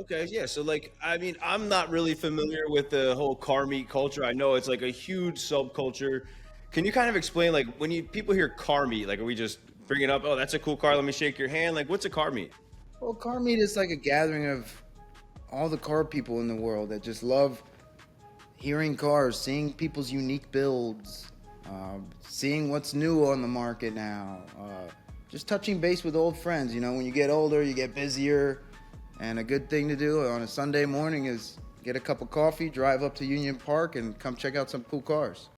Okay, yeah. So, like, I mean, I'm not really familiar with the whole car meet culture. I know it's like a huge subculture. Can you kind of explain, like, when you people hear car meet, like, are we just bringing up, oh, that's a cool car, let me shake your hand? Like, what's a car meet? Well, car meet is like a gathering of all the car people in the world that just love hearing cars, seeing people's unique builds, seeing what's new on the market now, just touching base with old friends. You know, when you get older, you get busier, and a good thing to do on a Sunday morning is get a cup of coffee, drive up to Union Park, and come check out some cool cars.